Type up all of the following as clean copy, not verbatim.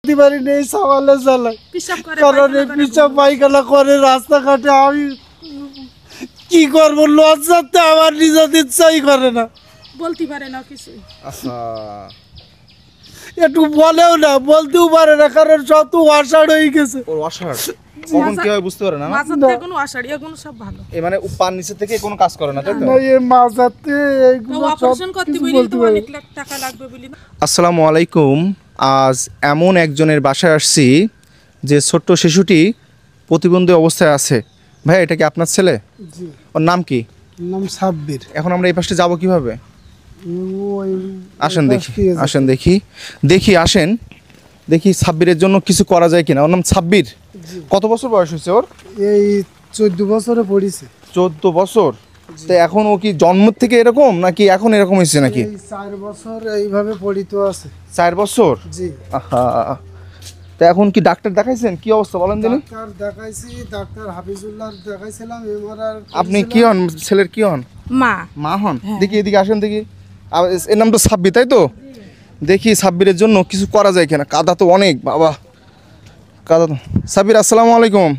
দিবারি নেই সামালে চালায় কারণ এই পিসাব পায়খানা করে রাস্তাঘাটে। আমি কি করবো, লজ্জাতে আমার নিজের ইচ্ছাই করে না, বলতে পারে না কিছু। আচ্ছা একটু বলেও না, বলতেও পারে না, কারণ সব তো অসাড় হয়ে গেছে। ওর অসাড় কখন কি হয় বুঝতে পারে না। মাঝার থেকে কোনো আষাঢ় এগুলো সব ভালো। এই মানে পার নিচে থেকে কোনো কাজ করে না, তাই তো? না এই মাজাতে এইগুলো সব অপারেশন করতে কিছু বলি বলতে তো পারে। অনেক লাখ টাকা লাগবে বলি না। আসসালামু আলাইকুম। আজ এমন একজনের বাসায় আসছি যে ছোট্ট শিশুটি প্রতিবন্ধী অবস্থায় আছে। ভাই এটা কি আপনার ছেলে? জি, ওর নাম কি? নাম সাব্বির। এখন আমরা এই পাশে যাবো কিভাবে? ওই আসেন দেখি, ঠিক আছে। আসেন দেখি, আসেন দেখি সাব্বিরের জন্য কিছু করা যায় কিনা। ওর নাম সাব্বির। কত বছর বয়স হয়েছে ওর? এই 14 বছরে পড়িছে। 14 বছর। তো এখন ও কি জন্ম থেকে এরকম নাকি এখন এরকম হয়েছে নাকি? এই 4 বছর এইভাবে পড়িত আছে। 4 বছর? জি। আহা, তো এখন কি ডাক্তার দেখাইছেন? কি অবস্থা বলেন দিলে? ডাক্তার দেখাইছি, ডাক্তার হাফিজুল্লাহ দেখাইছিলাম। এমআরআই আপনি কি হন? ছেলের কি হন? মা মা হন? দেখি এদিকে আসেন দেখি। এর নাম তো সাব্বির, তাই তো? দেখি সাব্বিরের জন্য কিছু করা যায় কিনা। কাদা তো অনেক বাবা, কাদা তো। সাব্বির আসসালামু আলাইকুম।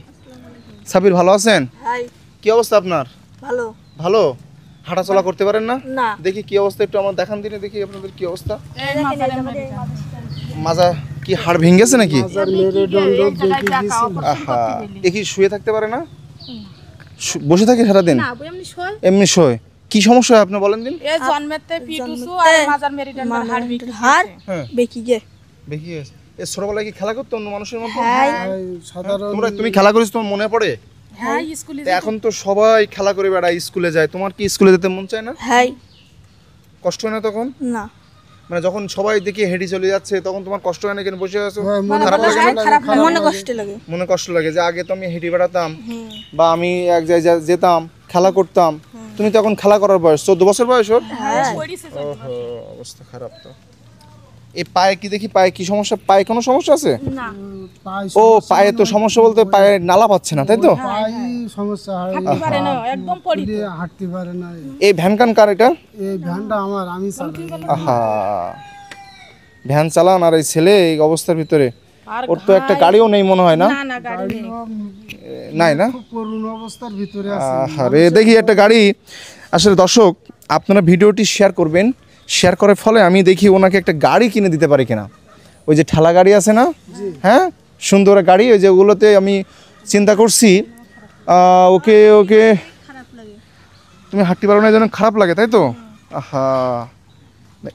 সাব্বির ভালো আছেন? হাই, কি অবস্থা আপনার? ভালো ভালো। হাঁটাচলা করতে পারেন না? না। দেখি কি অবস্থা, একটু আমার দেখান দিনে দেখি আপনাদের কি অবস্থা। এই মাজার মাজা কি হাড় ভেঙে গেছে নাকি? হাজার মেরুদণ্ড দেখে গেছি। আহা, এ কি শুয়ে থাকতে পারে না? বসে থাকে সারাদিন? না এমনি শোয়। এমনি শোয়। কি সমস্যা হয় আপনি বলেন দিন? এই জন্মেতে পিটুসু আর মাজার মেরুদণ্ডের হাড় বিকৃতি হয়েছে। হ্যাঁ, বেকি গে দেখি গেছে। এ ছোটবেলায় কি খেলা করতো অন্য মানুষের মতো? এই সাধারণ তুমি খেলা করিস, তোমার মনে পড়ে? হ্যাঁ স্কুলে তো এখন তো সবাই খেলা করে বেড়ায়, স্কুলে যায়। তোমার কি স্কুলে যেতে মন চায় না? হাই কষ্ট হয় না তখন? না মানে যখন সবাই দেখি হেঁটে চলে যাচ্ছে তখন তোমার কষ্ট হয় না? কেন বসে আছো? হ্যাঁ, মনে খারাপ লাগে না? খারাপ লাগে। মনে কষ্ট লাগে মনে কষ্ট লাগে যে আগে তো আমি হেঁটে বেড়াতাম বা আমি এক জায়গায় যেতাম, খেলা করতাম। তুমি তো এখন খেলা করার বয়স, 14 বছর বয়স ওর? পড়িছে ওহো, অবস্থা খারাপ তো। এই পায়ে কি দেখি, পায়ে কি সমস্যা? পায়ে কোনো সমস্যা আছে? না পায়ে ও পায়ে তো সমস্যা বলতে পায়ে নালা পাচ্ছে না, তাই তো? পায়ে সমস্যা হয়, হাঁটতে পারে না একদম পড়ি দিয়ে হাঁটতে পারে না। এই ভ্যান কান কার এটা? এই ভ্যানটা আমার, আমি চালাই। আহা, ভ্যান চালান আর এই ছেলে এই অবস্থার ভিতরে। আর ওর তো একটা গাড়িও নেই মনে হয় না? না না গাড়ি নেই। নাই না? খুব করুণ অবস্থার ভিতরে আছে। আরে দেখি একটা গাড়ি। আসলে দর্শক আপনারা ভিডিওটি শেয়ার করবেন, শেয়ার করার ফলে আমি দেখি ওনাকে একটা গাড়ি কিনে দিতে পারি কিনা। ওই যে ঠেলা গাড়ি আছে না, হ্যাঁ সুন্দর গাড়ি, ওই যে ওগুলোতে আমি চিন্তা করছি ওকে ওকে তুমি হাঁটতে পারো না, এই জন্য খারাপ লাগে, তাই তো? আহা,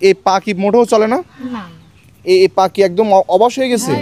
এই পা কি মোটেও চলে না? না এই পা কি একদম অবশ হয়ে গেছে?